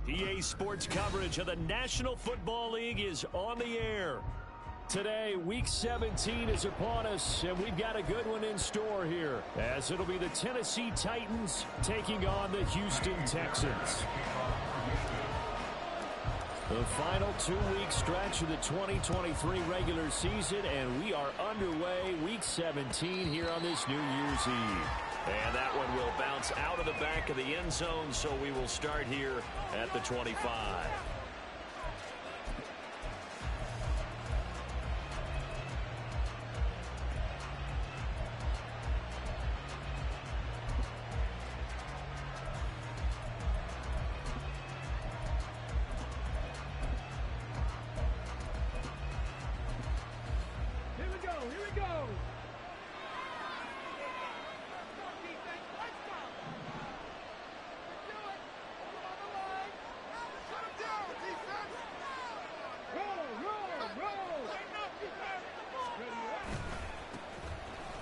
EA Sports coverage of the National Football League is on the air. Today, Week 17 is upon us, and we've got a good one in store here, as it'll be the Tennessee Titans taking on the Houston Texans. The final two-week stretch of the 2023 regular season, and we are underway Week 17 here on this New Year's Eve. And that one will bounce out of the back of the end zone, so we will start here at the 25.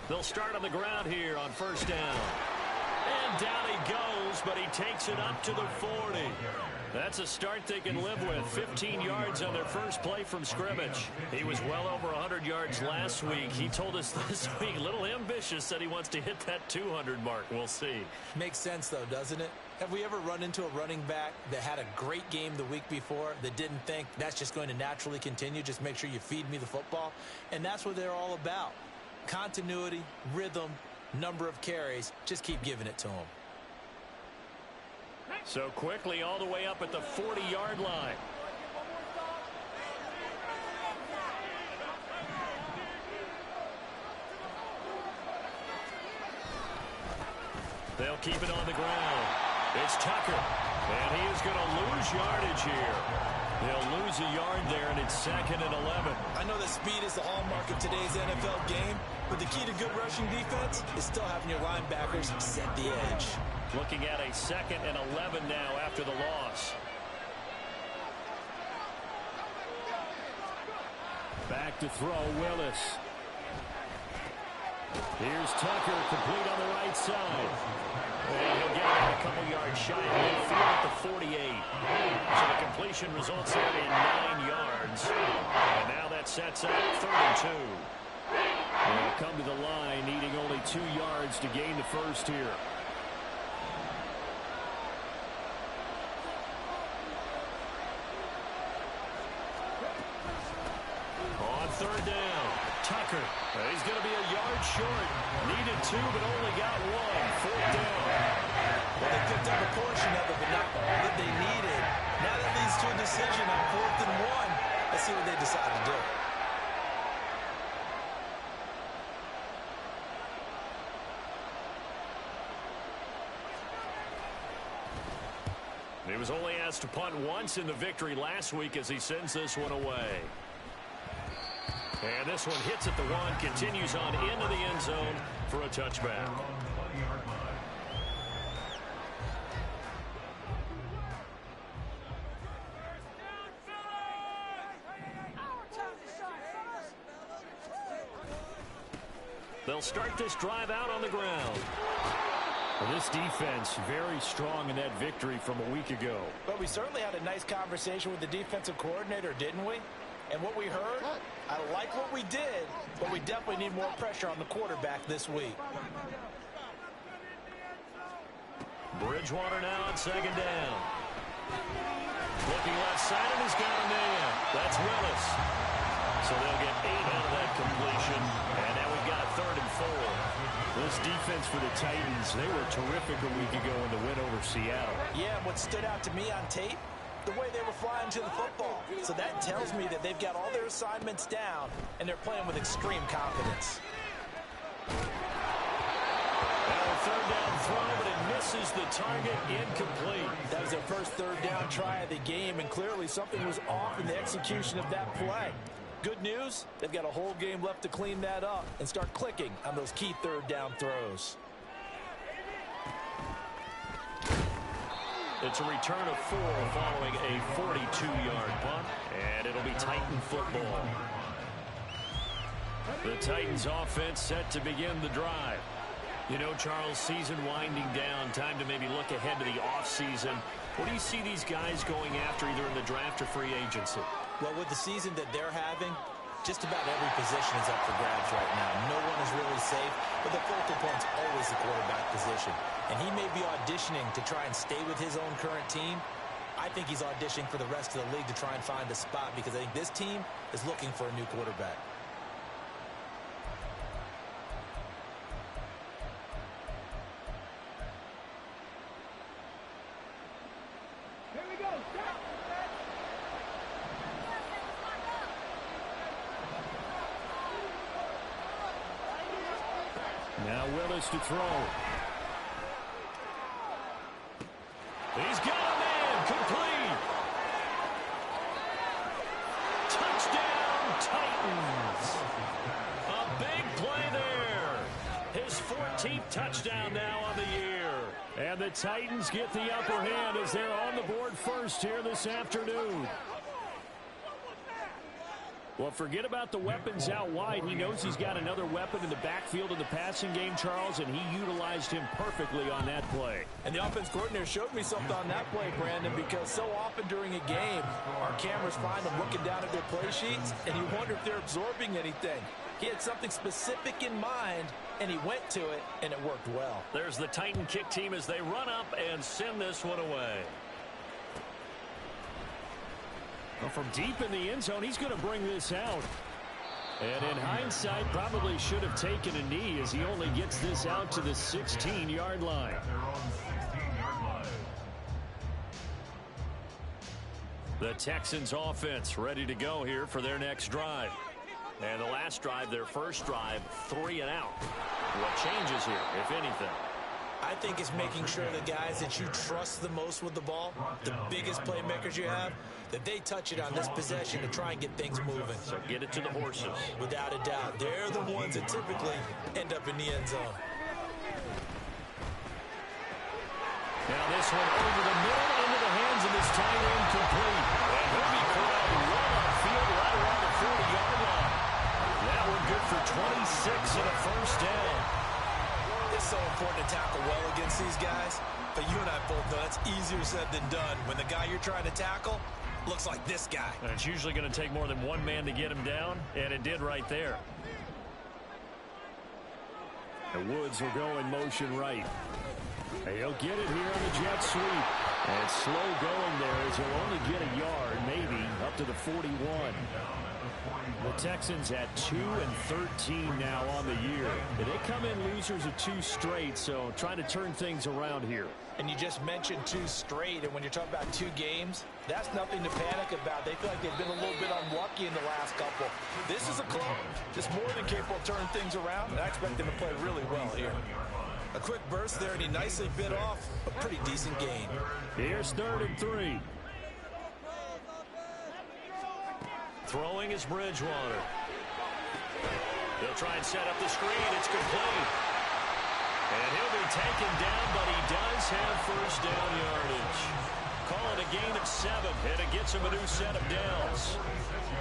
They'll start on the ground here on first down. And down he goes, but he takes it up to the 40. That's a start they can live with. 15 yards on their first play from scrimmage. He was well over 100 yards last week. He told us this week, a little ambitious, that he wants to hit that 200 mark. We'll see. Makes sense, though, doesn't it? Have we ever run into a running back that had a great game the week before that didn't think that's just going to naturally continue? Just make sure you feed me the football. And that's what they're all about. Continuity, rhythm, number of carries. Just keep giving it to him. So quickly all the way up at the 40-yard line. They'll keep it on the ground. It's Tucker. And he is going to lose yardage here. They'll lose a yard there, and it's 2nd and 11. I know that speed is the hallmark of today's NFL game, but the key to good rushing defense is still having your linebackers set the edge. Looking at a 2nd and 11 now after the loss. Back to throw, Willis. Here's Tucker, complete on the right side. And he'll get it a couple yards shy of midfield at the 48. So the completion results in 9 yards. And now that sets up 3rd and 2. They'll come to the line, needing only 2 yards to gain the first here. On 3rd down, Tucker. He's going to be a yard short. Needed 2, but only got 1. 4th down. Well, they picked up a portion of it, but not all that they needed. Now that leads to a decision on 4th and 1. Let's see what they decide to do. He was only asked to punt once in the victory last week as he sends this one away. And this one hits at the 1, continues on into the end zone for a touchback. They'll start this drive out on the ground. Well, this defense very strong in that victory from a week ago. But we certainly had a nice conversation with the defensive coordinator, didn't we? And what we heard, I like what we did, but we definitely need more pressure on the quarterback this week. Bridgewater now on 2nd down. Looking left side, and he's got a man. That's Willis. So they'll get 8 out of that completion. And now we've got 3rd and 4. This defense for the Titans, they were terrific a week ago in the win over Seattle. Yeah, and what stood out to me on tape, the way they were flying to the football. So that tells me that they've got all their assignments down, and they're playing with extreme confidence. Now a 3rd down throw, but it misses the target, incomplete. That was their first 3rd down try of the game, and clearly something was off in the execution of that play. Good news, they've got a whole game left to clean that up and start clicking on those key 3rd down throws. It's a return of 4 following a 42-yard punt, and it'll be Titan football. The Titans offense set to begin the drive. You know, Charles, season winding down, time to maybe look ahead to the offseason. What do you see these guys going after either in the draft or free agency? Well, with the season that they're having, just about every position is up for grabs right now. No one is really safe, but the focal point's always the quarterback position. And he may be auditioning to try and stay with his own current team. I think he's auditioning for the rest of the league to try and find a spot because I think this team is looking for a new quarterback. Now Willis to throw. He's got a man, complete. Touchdown, Titans. A big play there. His 14th touchdown now on the year. And the Titans get the upper hand as they're on the board first here this afternoon. Well, forget about the weapons out wide. He knows he's got another weapon in the backfield of the passing game, Charles, and he utilized him perfectly on that play. And the offense coordinator showed me something on that play, Brandon, because so often during a game, our cameras find them looking down at their play sheets, and you wonder if they're absorbing anything. He had something specific in mind, and he went to it, and it worked well. There's the Titan kick team as they run up and send this one away. Well, from deep in the end zone, he's going to bring this out. And in hindsight, probably should have taken a knee as he only gets this out to the 16-yard line. The Texans offense ready to go here for their next drive. And the last drive, their first drive, 3 and out. What changes here, if anything? I think it's making sure the guys that you trust the most with the ball, the biggest playmakers you have, that they touch it on this possession to try and get things moving. So get it to the horses. Without a doubt. They're the ones that typically end up in the end zone. Now this one over the middle into the hands of this tight end complete. And he'll be corralled right on field right around the 40-yard line. That one good for 26 and a first down. It's so important to tackle well against these guys, but you and I both know that's easier said than done. When the guy you're trying to tackle looks like this guy. And it's usually going to take more than one man to get him down, and it did right there. The Woods will go in motion right. He'll get it here on the jet sweep. And slow going there as he'll only get a yard, maybe, up to the 41. The Texans at 2-13 now on the year. They come in losers of 2 straight, so trying to turn things around here. And you just mentioned 2 straight, and when you're talking about 2 games, that's nothing to panic about. They feel like they've been a little bit unlucky in the last couple. This is a club that's more than capable of turning things around, and I expect them to play really well here. A quick burst there, and he nicely bit off a pretty decent gain. Here's 3rd and 3. Throwing is Bridgewater. He'll try and set up the screen. It's complete. And he'll be taken down, but he does have first down yardage. Call it a gain of 7, and it gets him a new set of downs.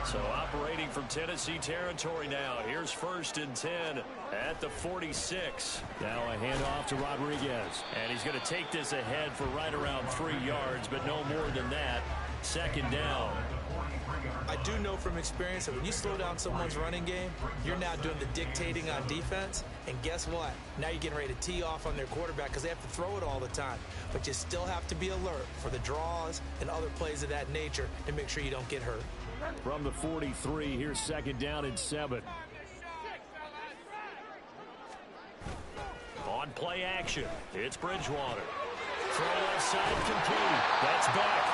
So operating from Tennessee territory now. Here's 1st and 10 at the 46. Now a handoff to Rodriguez. And he's going to take this ahead for right around 3 yards, but no more than that. 2nd down. I do know from experience that when you slow down someone's running game, you're now doing the dictating on defense. And guess what? Now you're getting ready to tee off on their quarterback because they have to throw it all the time. But you still have to be alert for the draws and other plays of that nature and make sure you don't get hurt. From the 43, here's 2nd down and 7. On play action, it's Bridgewater. Throw left side complete. That's back.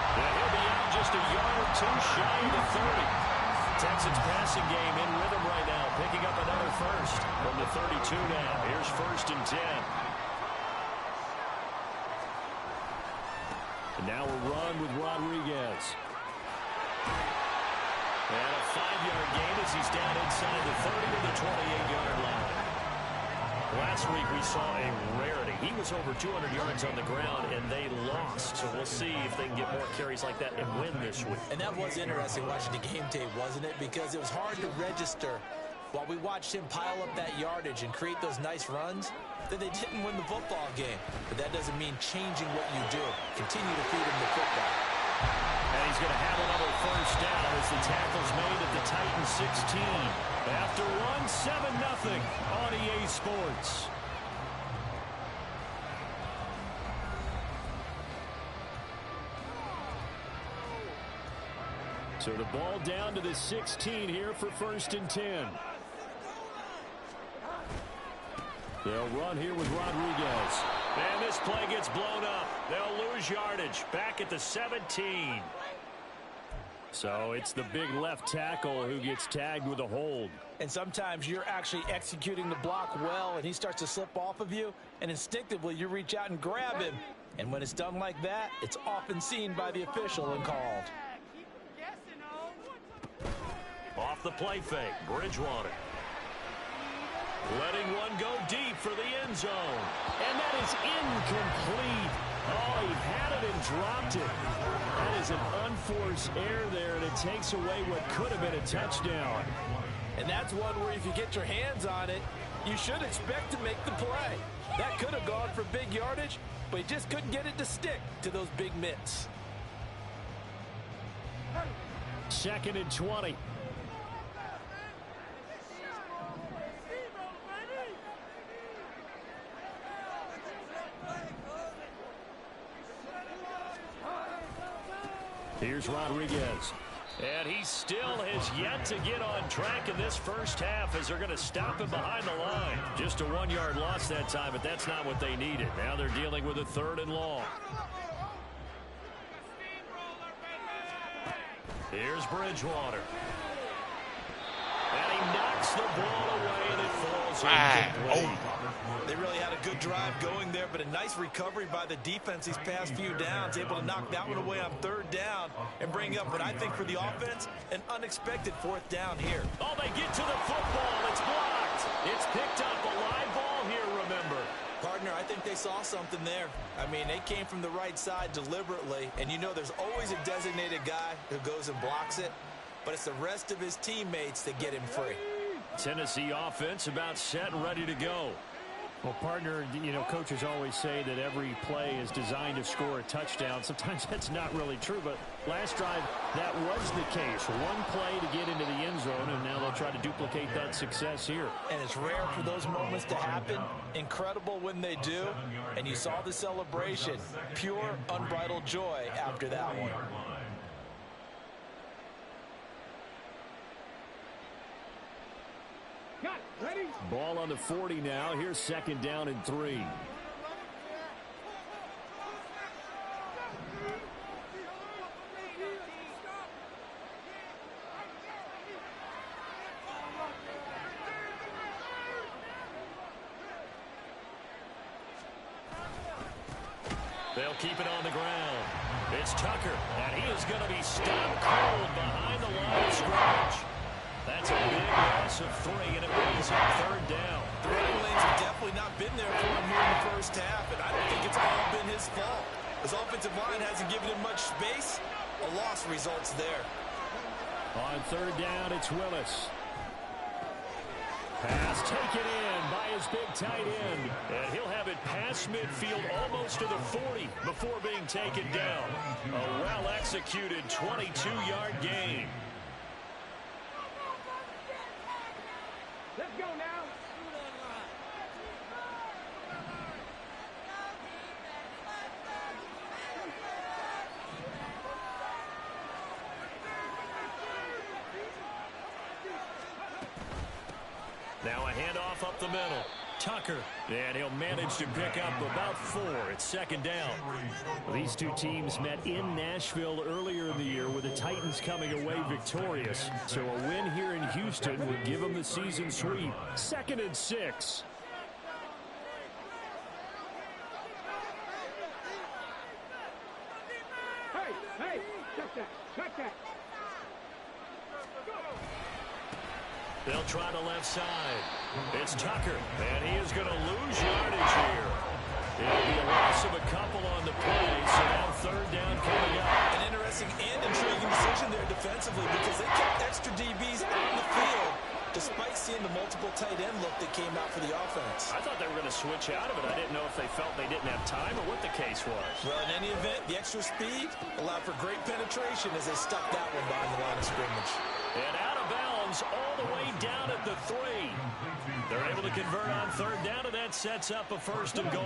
And he'll be out just a yard or 2 shy of the 30. Texans passing game in rhythm right now, picking up another first from the 32 now. Here's 1st and 10. And now a run with Rodriguez. And a 5-yard gain as he's down inside the 30 to the 28-yard line. Last week we saw a rarity. He was over 200 yards on the ground, and they lost. So we'll see if they can get more carries like that and win this week. And that was interesting watching the game tape, wasn't it? Because it was hard to register. While we watched him pile up that yardage and create those nice runs, then they didn't win the football game. But that doesn't mean changing what you do. Continue to feed him the football. And he's going to have another first down as the tackle's made at the Titans 16. After one, 7-0 on EA Sports. So the ball down to the 16 here for 1st and 10. They'll run here with Rodriguez. And this play gets blown up. They'll lose yardage. Back at the 17. So it's the big left tackle who gets tagged with a hold. And sometimes you're actually executing the block well, and he starts to slip off of you, and instinctively you reach out and grab him. And when it's done like that, it's often seen by the official and called. Off the play fake, Bridgewater. Letting one go deep for the end zone. And that is incomplete. Oh, he had it and dropped it. That is an unforced error there, and it takes away what could have been a touchdown. And that's one where if you get your hands on it, you should expect to make the play. That could have gone for big yardage, but he just couldn't get it to stick to those big mitts. 2nd and 20. Here's Rodriguez. And he still has yet to get on track in this first half as they're going to stop him behind the line. Just a 1-yard loss that time, but that's not what they needed. Now they're dealing with a 3rd and long. Here's Bridgewater. And he knocks the ball away, and it falls incomplete. They really had a good drive going there, but a nice recovery by the defense these past few downs, able to knock that one away on 3rd down and bring up what I think for the offense, an unexpected 4th down here. Oh, they get to the football. It's blocked. It's picked up. A live ball here, remember. Partner, I think they saw something there. I mean, they came from the right side deliberately, and you know there's always a designated guy who goes and blocks it, but it's the rest of his teammates that get him free. Tennessee offense about set and ready to go. Well, partner, you know, coaches always say that every play is designed to score a touchdown. Sometimes that's not really true, but last drive, that was the case. One play to get into the end zone, and now they'll try to duplicate that success here. And it's rare for those moments to happen. Incredible when they do. And you saw the celebration. Pure, unbridled joy after that one. Ball on the 40 now. Here's 2nd down and 3. They'll keep it on the ground. It's Tucker, and he is going to be stopped cold behind the line of scrimmage. That's a big loss of 3, and it brings up 3rd down. The running lanes have definitely not been there for him here in the first half, and I don't think it's all been his fault. His offensive line hasn't given him much space. A loss results there. On 3rd down, it's Willis. Pass taken in by his big tight end. And he'll have it past midfield almost to the 40 before being taken down. A well-executed 22-yard gain. Let's go now. Now a handoff up the middle. Tucker, and he'll manage to pick up about 4. It's 2nd down. Well, these two teams met in Nashville earlier in the year with the Titans coming away victorious. So a win here in Houston would give them the season sweep. 2nd and 6. Hey, check that. They'll try the left side. It's Tucker, and he is going to lose yardage here. It'll be a loss of a couple on the play, so now 3rd down coming up. An interesting and intriguing decision there defensively because they kept extra DBs on the field to despite seeing the multiple tight end look that came out for the offense. I thought they were going to switch out of it. I didn't know if they felt they didn't have time or what the case was. Well, in any event, the extra speed allowed for great penetration as they stuck that one behind the line of scrimmage. And out of bounds all the way down at the 3. They're able to convert on third down, and that sets up a first and goal.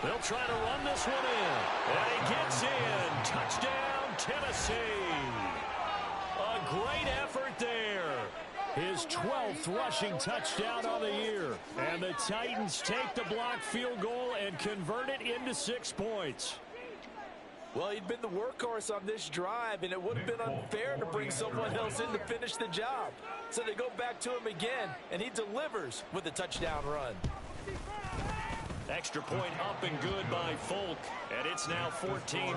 They'll try to run this one in. And he gets in. Touchdown, Tennessee. A great effort there. His 12th rushing touchdown on the year. And the Titans take the blocked field goal and convert it into 6 points. Well, he'd been the workhorse on this drive, and it would have been unfair to bring someone else in to finish the job. So they go back to him again, and he delivers with a touchdown run. Extra point up and good by Folk, and it's now 14-0. 14,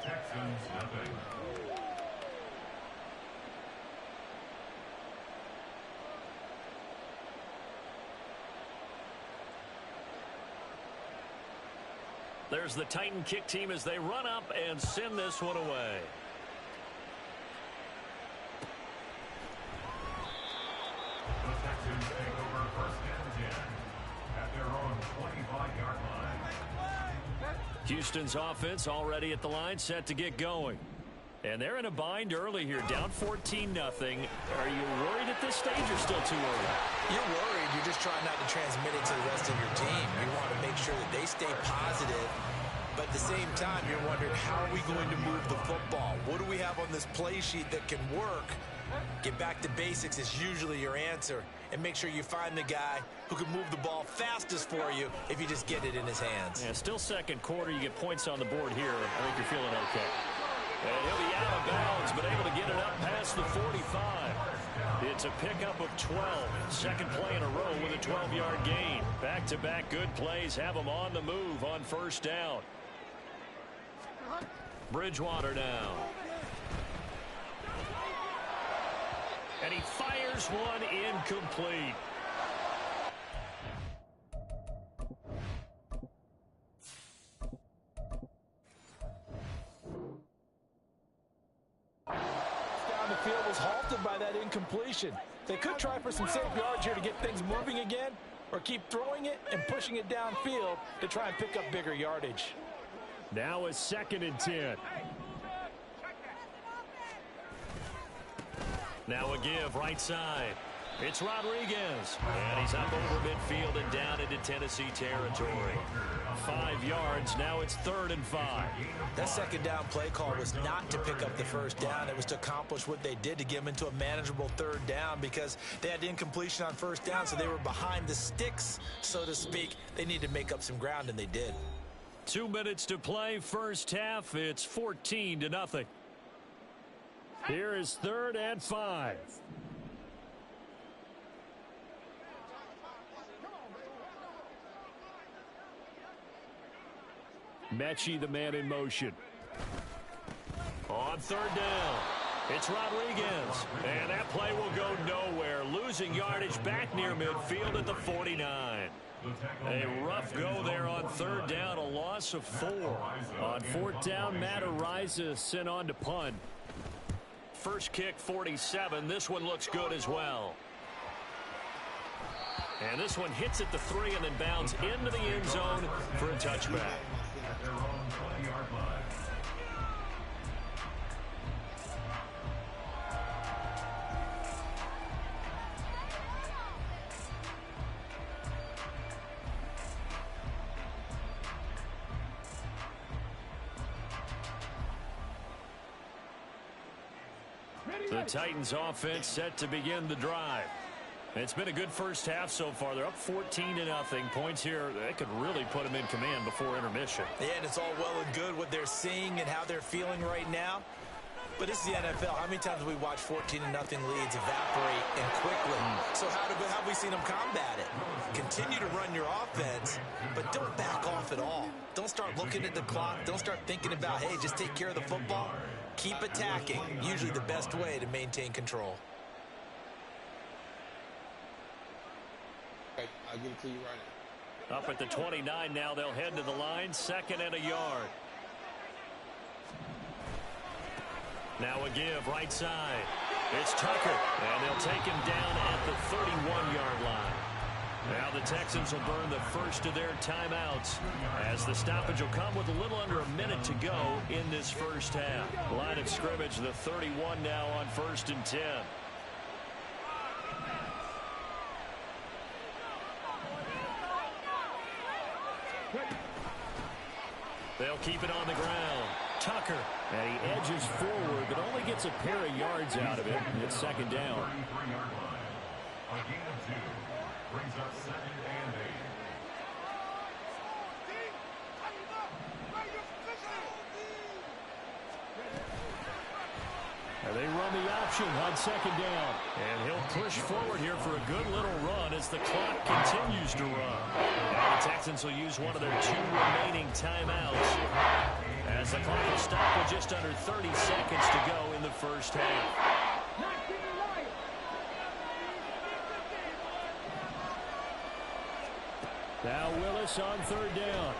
Texans nothing. There's the Titan kick team as they run up and send this one away. The Texans take over first and 10 at their own 25-yard line. Houston's offense already at the line, set to get going. And they're in a bind early here, down 14-0. Are you worried at this stage or still too early? You're worried. You're just trying not to transmit it to the rest of your team. You want to make sure that they stay positive. But at the same time, you're wondering, how are we going to move the football? What do we have on this play sheet that can work? Get back to basics is usually your answer. And make sure you find the guy who can move the ball fastest for you if you just get it in his hands. Yeah, still second quarter. You get points on the board here. I think you're feeling okay. And he'll be out of bounds, but able to get it up past the 45. It's a pickup of 12. Second play in a row with a 12-yard gain. Back-to-back good plays have them on the move on first down. Bridgewater now. And he fires one incomplete. Down the field was halted by that incompletion. They could try for some safe yards here to get things moving again, or keep throwing it and pushing it downfield to try and pick up bigger yardage. Now a 2nd and 10. Now a give right side. It's Rodriguez. And he's up over midfield and down into Tennessee territory. 5 yards. Now it's 3rd and 5. That second down play call was not to pick up the first down. It was to accomplish what they did, to get them into a manageable 3rd down, because they had incompletion on first down, so they were behind the sticks, so to speak. They needed to make up some ground, and they did. 2 minutes to play, first half. It's 14-0. Here is 3rd and 5. Mechie, the man in motion. On 3rd down, it's Rodriguez. And that play will go nowhere. Losing yardage back near midfield at the 49. A rough go there on 3rd down, a loss of 4. On 4th down, Matt Ariza sent on to punt. First kick, 47. This one looks good as well. And this one hits at the 3 and then bounds into the end zone for a touchback. At their own 20-yard line. The Titans offense set to begin the drive. It's been a good first half so far. They're up 14-0. Points here, they could really put them in command before intermission. Yeah, and it's all well and good what they're seeing and how they're feeling right now. But this is the NFL. How many times have we watched 14-0 leads evaporate and quickly? So how have we seen them combat it? Continue to run your offense, but don't back off at all. Don't start looking at the clock. Don't start thinking about, hey, just take care of the football. Keep attacking. Usually the best way to maintain control. I'll give it to you right now. Up at the 29 now, they'll head to the line, 2nd and a yard. Now a give, right side. It's Tucker, and they'll take him down at the 31-yard line. Now the Texans will burn the first of their timeouts as the stoppage will come with a little under a minute to go in this first half. Line of scrimmage, the 31 now on 1st and 10. They'll keep it on the ground. Tucker, and he edges forward, but only gets a pair of yards out of it. It's 2nd down. 33-yard line. A gain of 2 brings up 2nd and 8. And they run the option on 2nd down. And he'll push forward here for a good little run as the clock continues to run. Now the Texans will use one of their 2 remaining timeouts as the clock will stop with just under 30 seconds to go in the first half. Now Willis on 3rd down.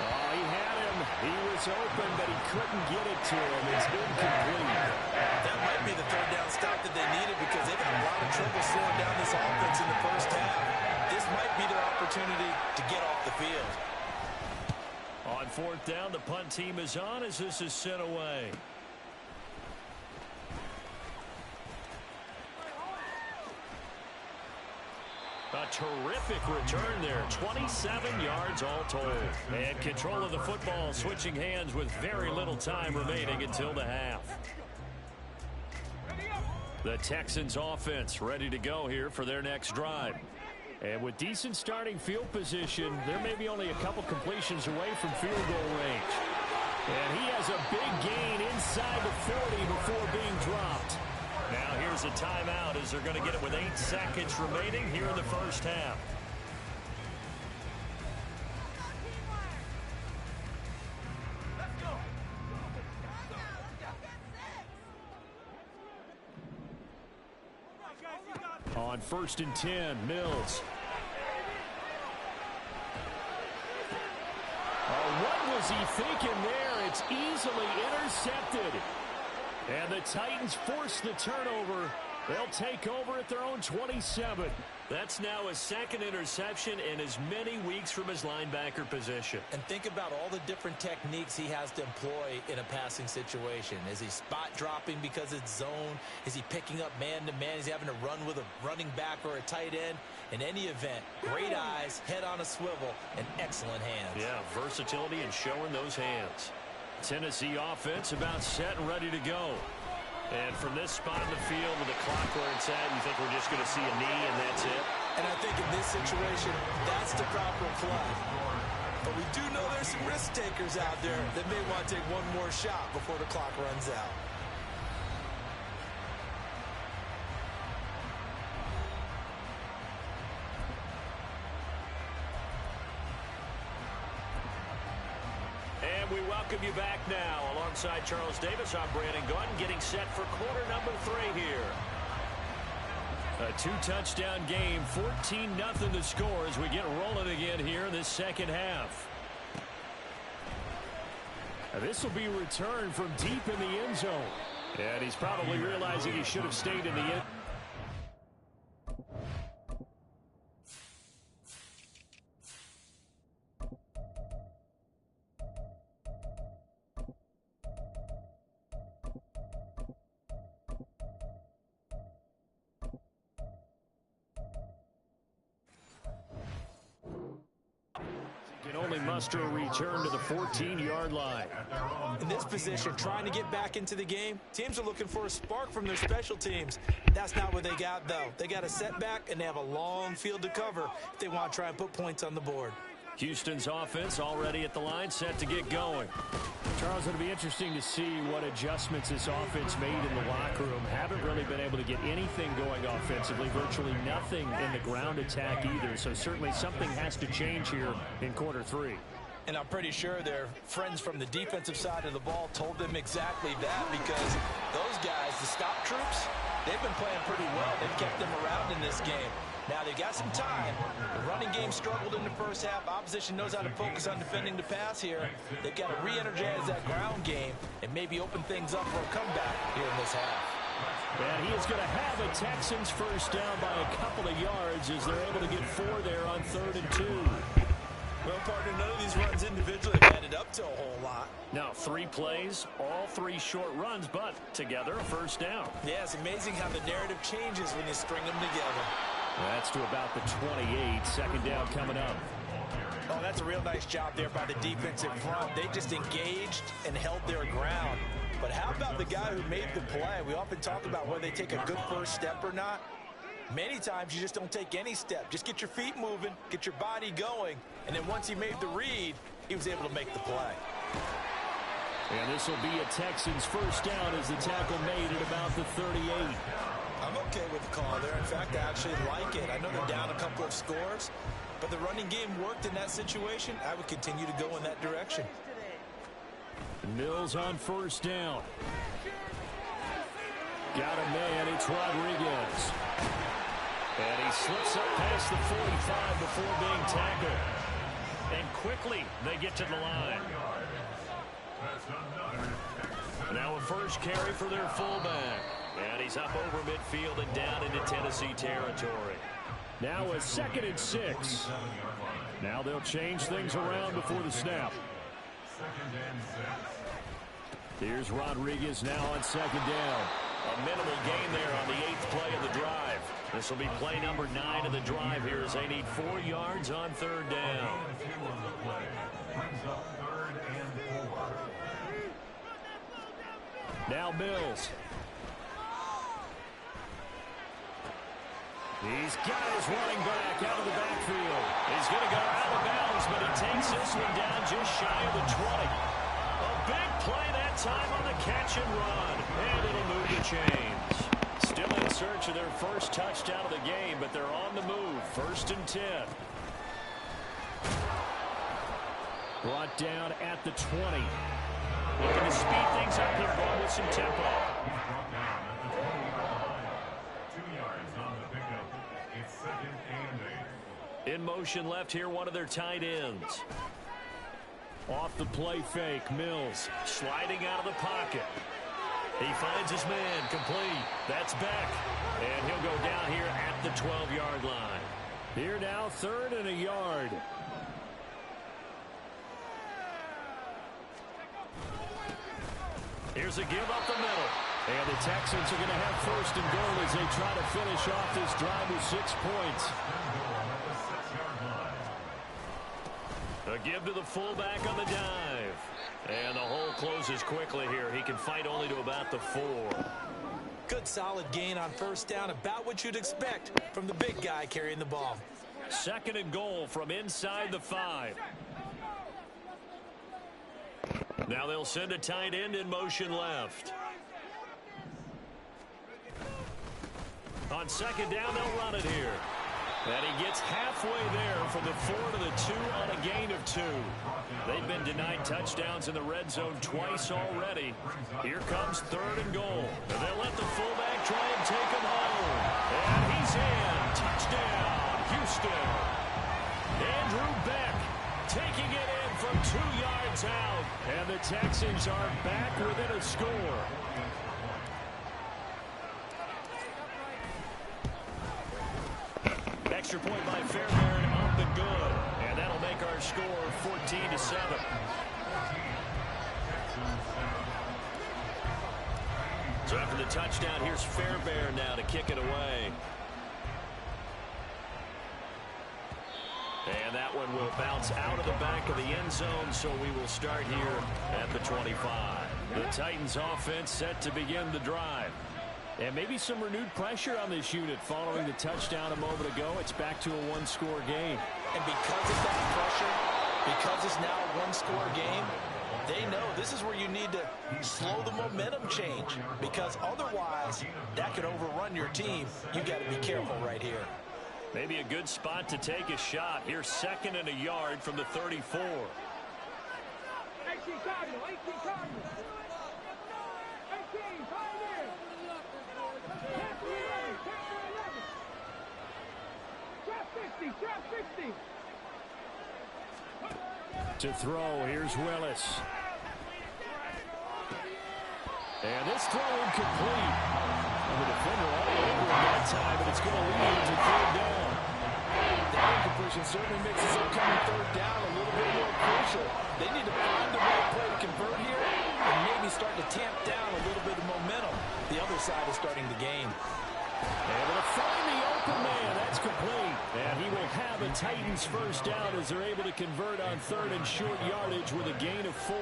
Oh, he had him. He was open, but he couldn't get it to him. It's incomplete. That might be the 3rd down stop that they needed because they've had a lot of trouble slowing down this offense in the first half. This might be their opportunity to get off the field. On 4th down, the punt team is on as this is sent away. A terrific return there. 27 yards all told. And control of the football switching hands with very little time remaining until the half. The Texans offense ready to go here for their next drive. And with decent starting field position, there may be only a couple completions away from field goal range. And he has a big gain inside the 40 before being dropped. Now here's a timeout as they're going to get it with 8 seconds remaining here in the first half. On 1st and 10, Mills. Oh, what was he thinking there? It's easily intercepted. And the Titans force the turnover. They'll take over at their own 27. That's now his 2nd interception in as many weeks from his linebacker position. And think about all the different techniques he has to employ in a passing situation. Is he spot dropping because it's zone? Is he picking up man-to-man? Is he having to run with a running back or a tight end? In any event, great eyes, head on a swivel, and excellent hands. Yeah, versatility and showing those hands. Tennessee offense about set and ready to go. And from this spot in the field with the clock where it's at, you think we're just going to see a knee and that's it? And I think in this situation, that's the proper play. But we do know there's some risk takers out there that may want to take one more shot before the clock runs out. We welcome you back now. Alongside Charles Davis, I'm Brandon Gunn, getting set for quarter number 3 here. A 2-touchdown game, 14-0 the score as we get rolling again here in this second half. This will be returned from deep in the end zone. And he's probably realizing he should have stayed in the end. Only muster a return to the 14-yard line. In this position, trying to get back into the game, teams are looking for a spark from their special teams. That's not what they got, though. They got a setback, and they have a long field to cover if they want to try and put points on the board. Houston's offense already at the line, set to get going. Charles, it'll be interesting to see what adjustments this offense made in the locker room. Haven't really been able to get anything going offensively, virtually nothing in the ground attack either. So certainly something has to change here in quarter 3. And I'm pretty sure their friends from the defensive side of the ball told them exactly that, because those guys, the stop troops, they've been playing pretty well. They've kept them around in this game. Now, they got some time. The running game struggled in the first half. Opposition knows how to focus on defending the pass here. They've got to re-energize that ground game and maybe open things up for a comeback here in this half. And he is going to have a Texans first down by a couple of yards as they're able to get 4 there on 3rd and 2. Well, partner, none of these runs individually have added up to a whole lot. Now, 3 plays, all 3 short runs, but together a first down. Yeah, it's amazing how the narrative changes when you string them together. That's to about the 28. Second down coming up. Oh, that's a real nice job there by the defensive front. They just engaged and held their ground. But how about the guy who made the play? We often talk about whether they take a good first step or not. Many times you just don't take any step. Just get your feet moving, get your body going, and then once he made the read, he was able to make the play. And this will be a Texans first down as the tackle made at about the 38. I'm okay with the call there. In fact, I actually like it. I know they're down a couple of scores, but the running game worked in that situation. I would continue to go in that direction. Mills on first down. Got a man. It's Rodriguez. And he slips up past the 45 before being tackled. And quickly they get to the line. Now a first carry for their fullback. And he's up over midfield and down into Tennessee territory. Now a 2nd and 6. Now they'll change things around before the snap. Here's Rodriguez now on 2nd down. A minimal gain there on the 8th play of the drive. This will be play number 9 of the drive here as they need 4 yards on 3rd down. Now Mills. He's got his running back out of the backfield. He's going to go out of bounds, but he takes this one down just shy of the 20. A big play that time on the catch and run. And it'll move the chains. Still in search of their first touchdown of the game, but they're on the move. 1st and 10. Brought down at the 20. Looking to speed things up here, ball with some tempo. In motion left here, one of their tight ends. Off the play fake, Mills sliding out of the pocket. He finds his man, complete. That's Beck. And he'll go down here at the 12-yard line. Here now, 3rd and a yard. Here's a give up the middle. And the Texans are going to have 1st and goal as they try to finish off this drive with 6 points. A give to the fullback on the dive. And the hole closes quickly here. He can fight only to about the 4. Good solid gain on 1st down, about what you'd expect from the big guy carrying the ball. 2nd and goal from inside the 5. Now they'll send a tight end in motion left. On 2nd down, they'll run it here. And he gets halfway there from the 4 to the 2 on a gain of 2. They've been denied touchdowns in the red zone twice already. Here comes 3rd and goal. And they'll let the fullback try and take him home. And he's in. Touchdown, Houston. Andrew Beck taking it in from 2 yards out. And the Texans are back within a score. Extra point by Fairbairn up and good. And that'll make our score 14-7. So after the touchdown, here's Fairbairn now to kick it away. And that one will bounce out of the back of the end zone, so we will start here at the 25. The Titans offense set to begin the drive. And maybe some renewed pressure on this unit following the touchdown a moment ago. It's back to a 1-score game. And because of that pressure, because it's now a 1-score game, they know this is where you need to slow the momentum change. Because otherwise, that could overrun your team. You got to be careful right here. Maybe a good spot to take a shot. Here's 2nd and a yard from the 34. 18 Cardinal, 18 Cardinal. 18, 60, drop 60. To throw, here's Willis. And this throw incomplete. The defender all over him that time, but it's going to lead to third down. That incompletion certainly makes this upcoming third down a little bit more crucial. They need to find the right play to convert here and maybe start to tamp down a little bit of momentum. The other side is starting to gain. Able to find the open man. That's complete. And he will have a Titans first down as they're able to convert on third and short yardage with a gain of 4.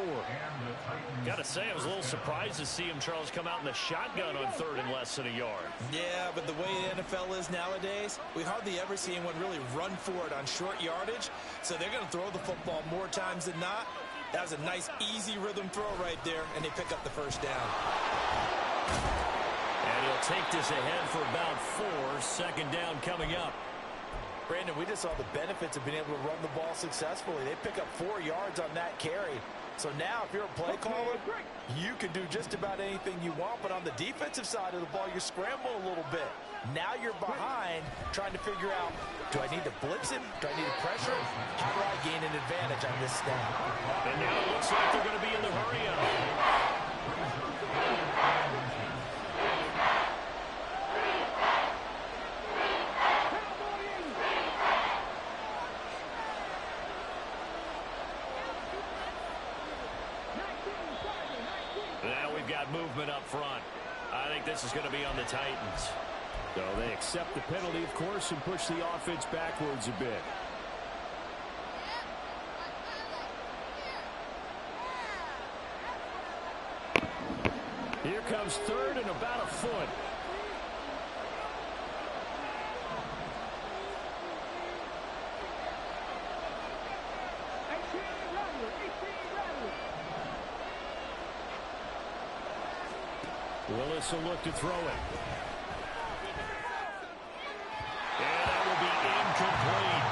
Got to say, I was a little surprised to see him, Charles, come out in the shotgun on third and less than a yard. Yeah, but the way the NFL is nowadays, we hardly ever see anyone really run for it on short yardage. So they're going to throw the football more times than not. That was a nice, easy rhythm throw right there, and they pick up the first down. And he'll take this ahead for about 4. Second down coming up. Brandon, we just saw the benefits of being able to run the ball successfully. They pick up 4 yards on that carry. So now if you're a play caller, you can do just about anything you want. But on the defensive side of the ball, you scramble a little bit. Now you're behind trying to figure out, do I need to blitz him? Do I need to pressure him? How do I gain an advantage on this snap? And now it looks like they're going to be in the hurry up. Now we've got movement up front. I think this is going to be on the Titans. So they accept the penalty, of course, and push the offense backwards a bit. Here comes third and about a foot. Willis will look to throw it. And that will be incomplete.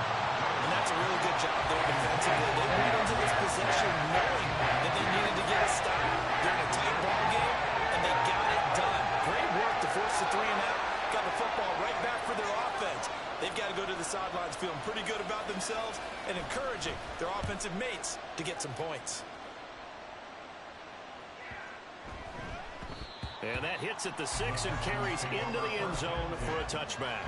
And that's a really good job there defensively. They went into this possession knowing that they needed to get a stop during a tight ball game, and they got it done. Great work to force the 3 and out. Got the football right back for their offense. They've got to go to the sidelines feeling pretty good about themselves and encouraging their offensive mates to get some points. And that hits at the 6 and carries into the end zone for a touchback.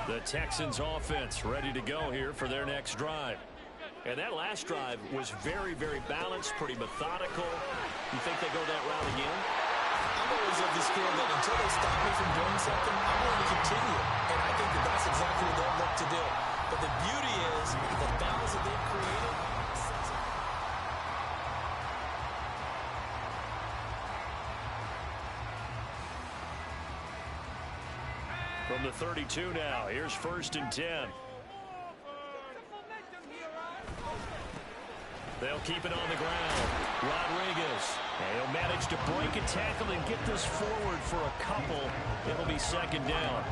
The Texans offense ready to go here for their next drive. And that last drive was very, very balanced, pretty methodical. You think they go that route again? I'm always of the school that until they stop me from doing something, I'm going to continue. And I think that that's exactly what they'll look to do. But the beauty is the balance that they've created. From the 32 now, here's 1st and 10. They'll keep it on the ground. Rodriguez. And he'll manage to break a tackle and get this forward for a couple. It'll be 2nd down.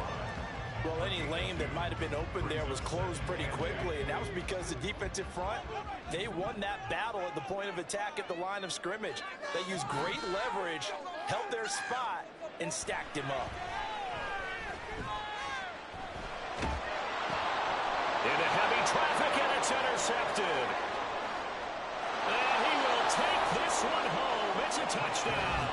Well, any lane that might have been open there was closed pretty quickly, and that was because the defensive front, they won that battle at the point of attack at the line of scrimmage. They used great leverage, held their spot, and stacked him up. Into heavy traffic, and it's intercepted. And he will take this one home. It's a touchdown.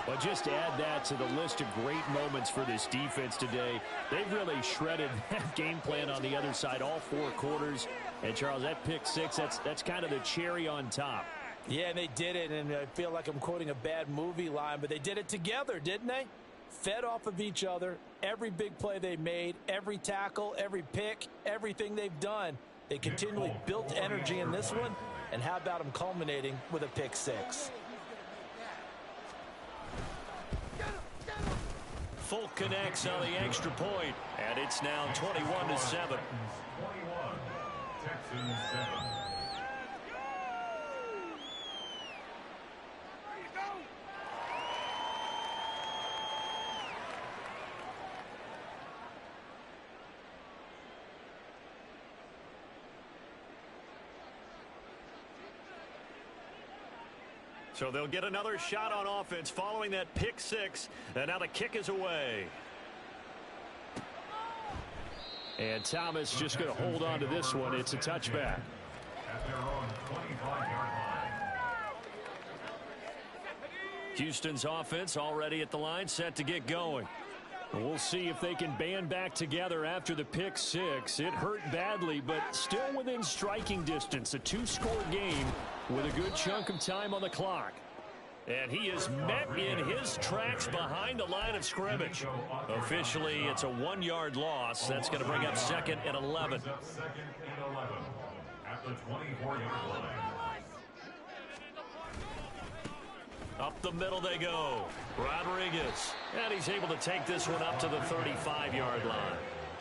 But just add that to the list of great moments for this defense today. They've really shredded that game plan on the other side all 4 quarters. And, Charles, that pick 6, that's kind of the cherry on top. Yeah, and they did it, and I feel like I'm quoting a bad movie line, but they did it together, didn't they? Fed off of each other, every big play they made, every tackle, every pick, everything they've done. They continually built energy in this one, and how about them culminating with a pick 6? Folk connects on the extra point, and it's now 21-7. 21, Texans 7. So they'll get another shot on offense following that pick six. And now the kick is away. And Thomas just going to hold on to this one. It's a touchback. At their own 25-yard line. Houston's offense already at the line, set to get going. We'll see if they can band back together after the pick six. It hurt badly, but still within striking distance. A two-score game with a good chunk of time on the clock. And he is met in his tracks behind the line of scrimmage. Officially, it's a 1-yard loss. That's going to bring up 2nd and 11. Second and 11 at the 24-yard line. Up the middle they go. Rodriguez. And he's able to take this one up to the 35-yard line.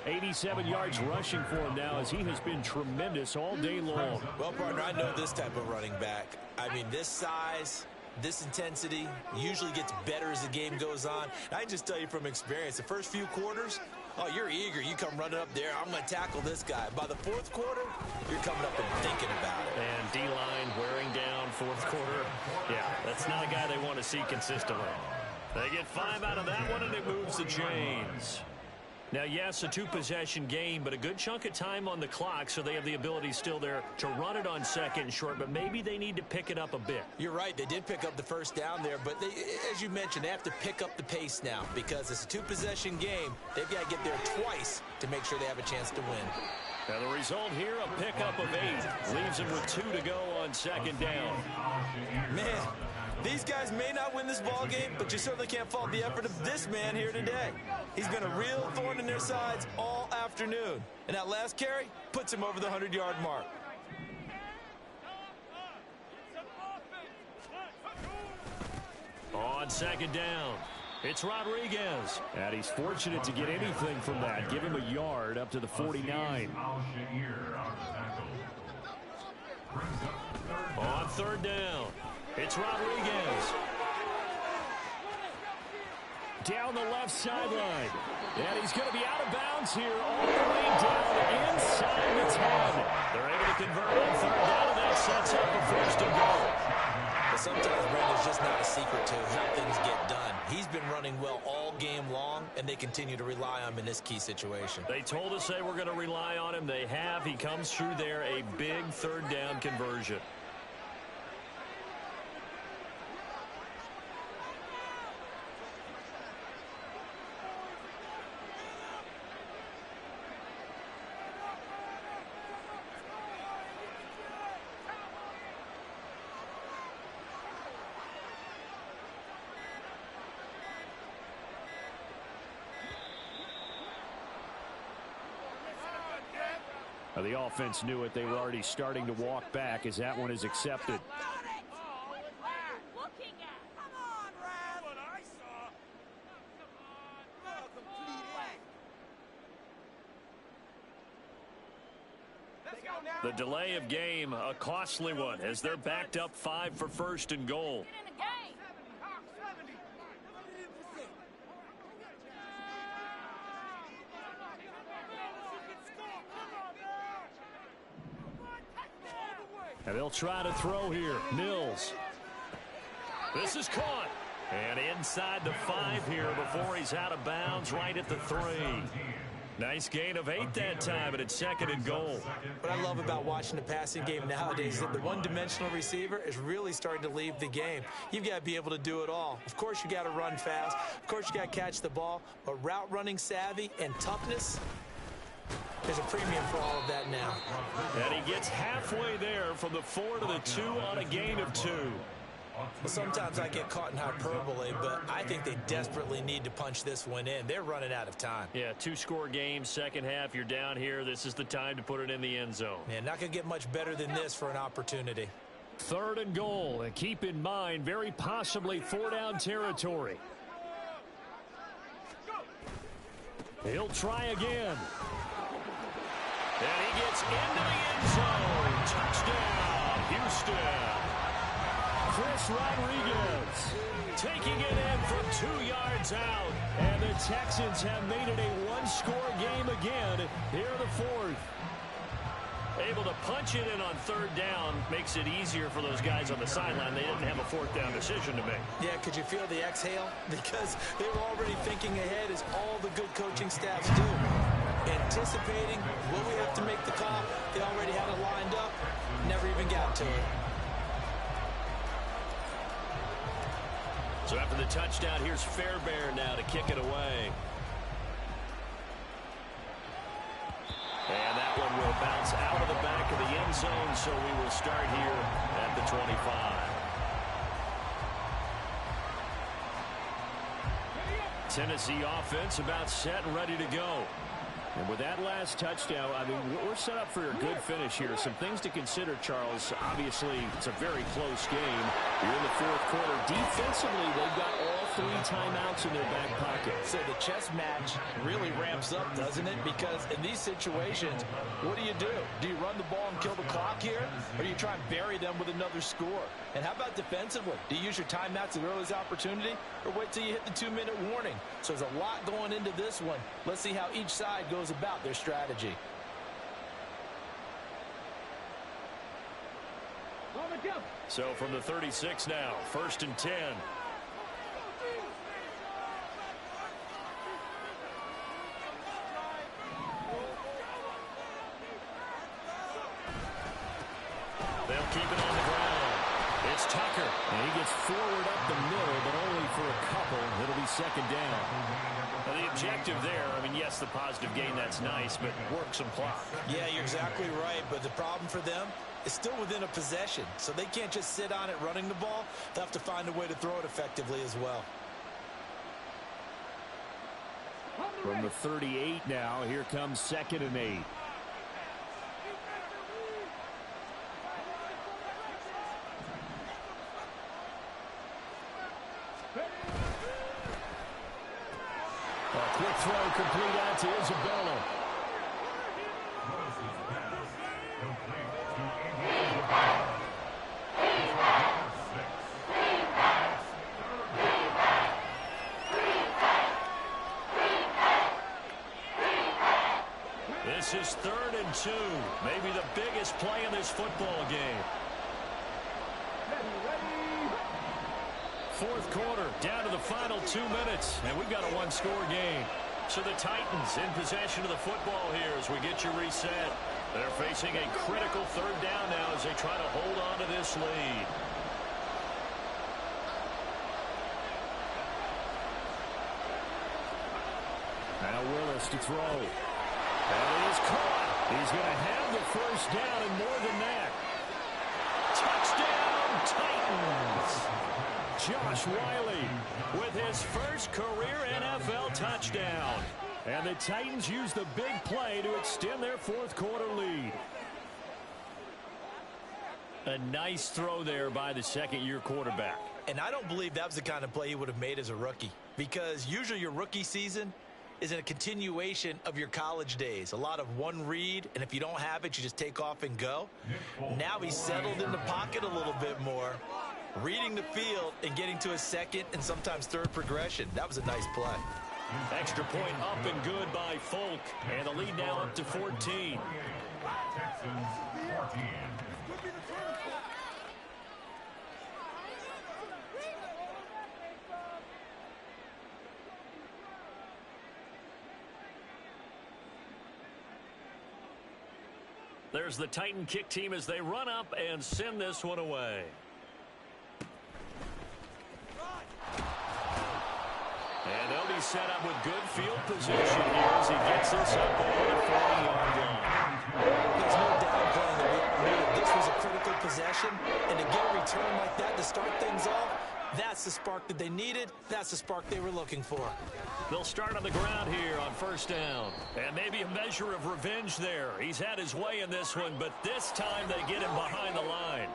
87 yards rushing for him now as he has been tremendous all day long. Well, partner, I know this type of running back. I mean, this size, this intensity usually gets better as the game goes on. And I can just tell you from experience, the first few quarters, oh, you're eager. You come running up there. I'm going to tackle this guy. By the fourth quarter, you're coming up and thinking about it. And D-line wearing down fourth quarter. Yeah, that's not a guy they want to see consistently. They get 5 out of that one, and it moves the chains. Now, yes, a two-possession game, but a good chunk of time on the clock, so they have the ability still there to run it on 2nd and short, but maybe they need to pick it up a bit. You're right. They did pick up the first down there, but they, as you mentioned, they have to pick up the pace now because it's a two-possession game. They've got to get there twice to make sure they have a chance to win. Now, the result here, a pickup of 8. Leaves them with 2 to go on 2nd down. Man, these guys may not win this ball game, but you certainly can't fault the effort of this man here today. He's been a real thorn in their sides all afternoon. And that last carry puts him over the 100-yard mark. On 2nd down, it's Rodriguez. And he's fortunate to get anything from that. Give him a yard up to the 49. On 3rd down, it's Rodriguez. Down the left sideline. And he's going to be out of bounds here all the way down inside the 10. They're able to convert on 3rd down, and that sets up a 1st and goal. But sometimes, Brandon, it's just not a secret to how things get done. He's been running well all game long, and they continue to rely on him in this key situation. They told us they were going to rely on him. They have. He comes through there, a big 3rd down conversion. The offense knew it. They were already starting to walk back as that one is accepted. The delay of game, a costly one, as they're backed up 5 for 1st and goal. And they'll try to throw here. Mills. This is caught. And inside the 5 here before he's out of bounds right at the 3. Nice gain of 8 that time, but it's 2nd and goal. What I love about watching the passing game nowadays is that the one-dimensional receiver is really starting to leave the game. You've got to be able to do it all. Of course, you got to run fast. Of course, you got to catch the ball. But route running savvy and toughness, there's a premium for all of that now. And he gets halfway there from the 4 to the 2 on a gain of 2. Well, sometimes I get caught in hyperbole, but I think they desperately need to punch this one in. They're running out of time. Yeah, 2-score game, second half, you're down here. This is the time to put it in the end zone. Man, not going to get much better than this for an opportunity. 3rd and goal, and keep in mind, very possibly 4-down territory. He'll try again. And he gets into the end zone. Touchdown, Houston. Chris Rodriguez taking it in from 2 yards out. And the Texans have made it a 1-score game again here in the 4th. Able to punch it in on third down makes it easier for those guys on the sideline. They didn't have a fourth down decision to make. Yeah, could you feel the exhale? Because they were already thinking ahead, as all the good coaching staffs do. Anticipating, will we have to make the call? They already had it lined up, never even got to it. So after the touchdown, here's Fairbairn now to kick it away. And that one will bounce out of the back of the end zone, so we will start here at the 25. Tennessee offense about set and ready to go. And with that last touchdown, I mean, we're set up for a good finish here. Some things to consider, Charles. Obviously, it's a very close game. You're in the fourth quarter. Defensively, they've got all 3 timeouts in their back pocket. So the chess match really ramps up, doesn't it? Because in these situations, what do? Do you run the ball and kill the clock here? Or do you try and bury them with another score? And how about defensively? Do you use your timeouts at earliest opportunity? Or wait till you hit the 2-minute warning? So there's a lot going into this one. Let's see how each side goes about their strategy. So from the 36 now, 1st and 10. They'll keep it on the ground. It's Tucker. And he gets forward up the middle, but only for a couple. It'll be 2nd down. Now the objective there, I mean, yes, the positive gain, that's nice, but work some clock. Yeah, you're exactly right. But the problem for them is still within a possession. So they can't just sit on it running the ball. They'll have to find a way to throw it effectively as well. From the 38 now, here comes 2nd and 8. A quick throw complete out to Isabella. This is 3rd and 2. Maybe the biggest play in this football game. Fourth quarter, down to the final 2 minutes, and we've got a 1-score game. So the Titans in possession of the football here as we get you reset. They're facing a critical 3rd down now as they try to hold on to this lead. Now Willis to throw. And he is caught. He's going to have the 1st down and more than that. Touchdown, Titans. Josh Wiley with his first career NFL touchdown. And the Titans use the big play to extend their fourth quarter lead. A nice throw there by the second-year quarterback. And I don't believe that was the kind of play he would have made as a rookie. Because usually your rookie season is a continuation of your college days. A lot of one read, and if you don't have it, you just take off and go. Now he's settled in the pocket a little bit more, reading the field and getting to a second and sometimes third progression. That was a nice play. Extra point up and good by Folk. And the lead now up to 14. Texans 14. There's the Titan kick team as they run up and send this one away. And they'll be set up with good field position here as he gets this up over the 40-yard line. There's no downplaying the big move. This was a critical possession, and to get a return like that to start things off, that's the spark that they needed. That's the spark they were looking for. They'll start on the ground here on first down. And maybe a measure of revenge there. He's had his way in this one, but this time they get him behind the line.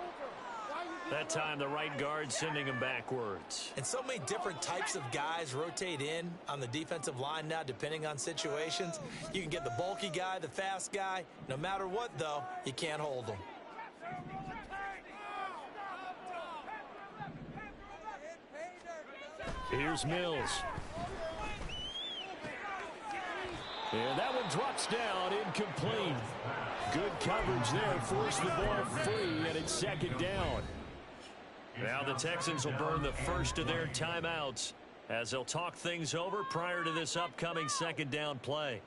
That time the right guard sending him backwards. And so many different types of guys rotate in on the defensive line now depending on situations. You can get the bulky guy, the fast guy. No matter what, though, you can't hold them. Here's Mills. And that one drops down incomplete. Good coverage there. Forced the ball free, and it's second down. Now the Texans will burn the first of their timeouts as they'll talk things over prior to this upcoming second down play.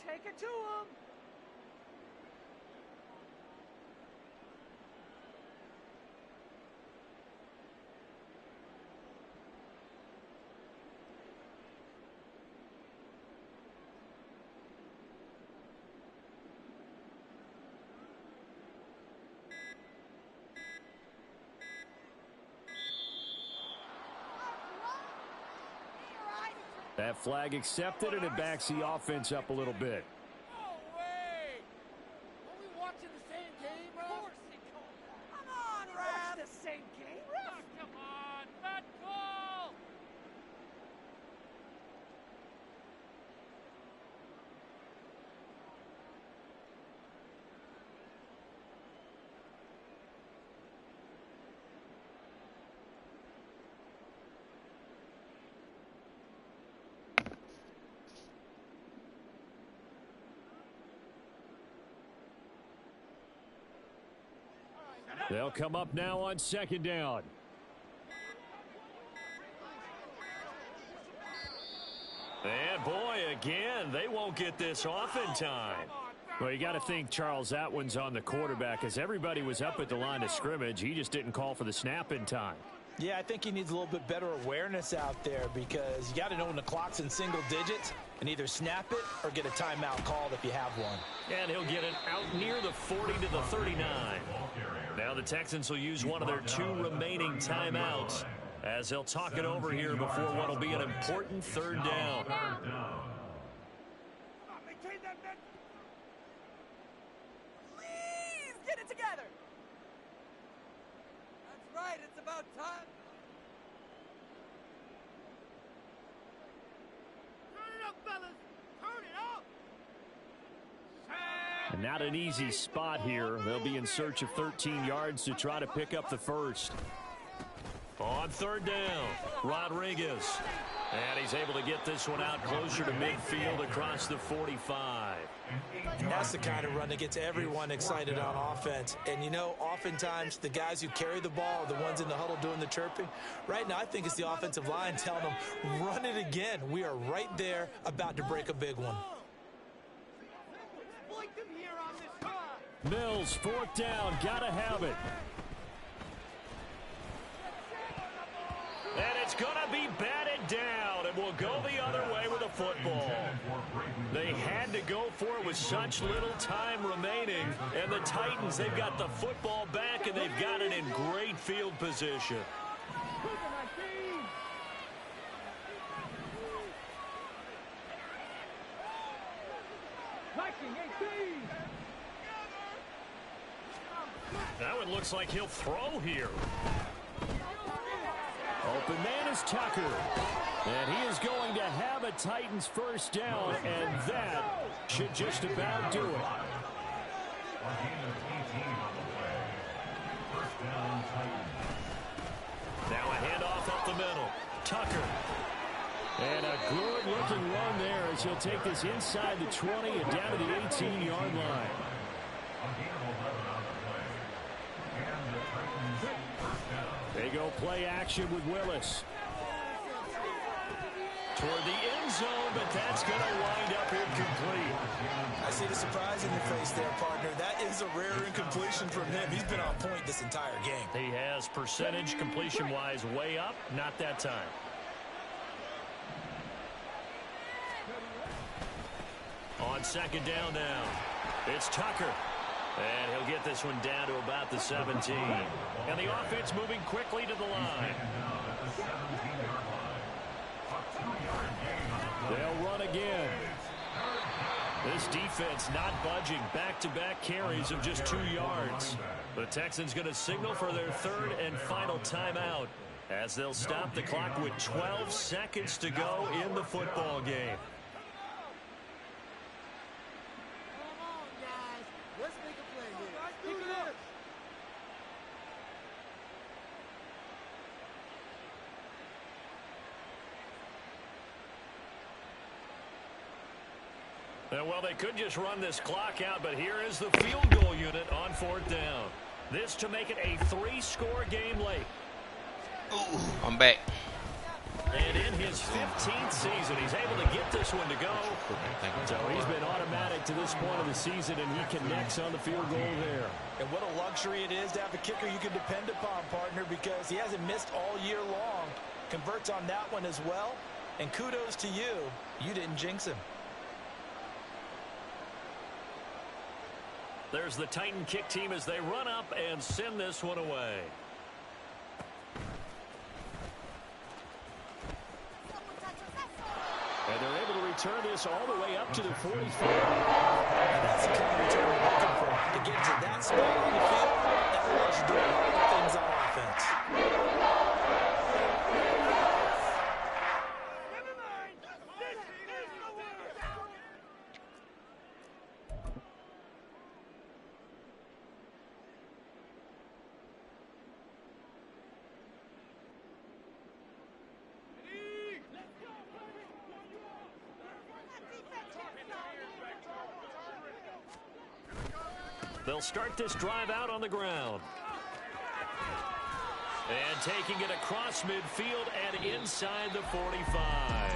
Take it to him. That flag accepted, and it backs the offense up a little bit. No way! Are we watching the same game, bro? Of course they call that. Come on, Ref! Watch the same game, Ref! Oh, come on, that call! They'll come up now on second down. And boy, again, they won't get this off in time. Well, you got to think, Charles, that one's on the quarterback, as everybody was up at the line of scrimmage. He just didn't call for the snap in time. Yeah, I think he needs a little bit better awareness out there, because you got to know when the clock's in single digits and either snap it or get a timeout called if you have one. And he'll get it out near the 40 to the 39. Now the Texans will use one of their 2 remaining timeouts as they'll talk it over here before what will be an important third down. Please get it together. That's right. It's about time. Turn it up, fellas. Turn it up. And not an easy spot here. They'll be in search of 13 yards to try to pick up the first. On third down, Rodriguez. And he's able to get this one out closer to midfield across the 45. And that's the kind of run that gets everyone excited on offense. And, you know, oftentimes the guys who carry the ball are the ones in the huddle doing the chirping. Right now, I think it's the offensive line telling them, run it again. We are right there about to break a big one. Mills, fourth down, gotta have it. And it's gonna be batted down, and we'll go the other way with the football. They had to go for it with such little time remaining, and the Titans, they've got the football back, and they've got it in great field position. That one looks like he'll throw here. Open man is Tucker. And he is going to have a Titans first down, and that should just about do it. Now a handoff up the middle. Tucker. And a good-looking run there as he'll take this inside the 20 and down to the 18-yard line. They go play action with Willis. Toward the end zone, but that's going to wind up incomplete. I see the surprise in your face there, partner. That is a rare incompletion from him. He's been on point this entire game. He has percentage completion-wise way up, not that time. On second down now, it's Tucker. And he'll get this one down to about the 17. And the offense moving quickly to the line. They'll run again. This defense not budging. Back-to-back carries of just 2 yards. The Texans going to signal for their third and final timeout as they'll stop the clock with 12 seconds to go in the football game. Come on, guys. Let's make a play here. Well, they could just run this clock out, but here is the field goal unit on 4th down. This to make it a 3-score game late. Ooh, I'm back. And in his 15th season, he's able to get this one to go. So he's been automatic to this point of the season, and he connects on the field goal there. And what a luxury it is to have a kicker you can depend upon, partner, because he hasn't missed all year long. Converts on that one as well. And kudos to you. You didn't jinx him. There's the Titan kick team as they run up and send this one away. And they're able to return this all the way up to the 45. That's the kind of return we're looking for. To get to that spot on the field, that allows you to do a lot of things on offense. They'll start this drive out on the ground. And taking it across midfield and inside the 45.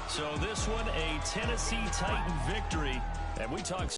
So this one, a Tennessee Titan victory. And we talked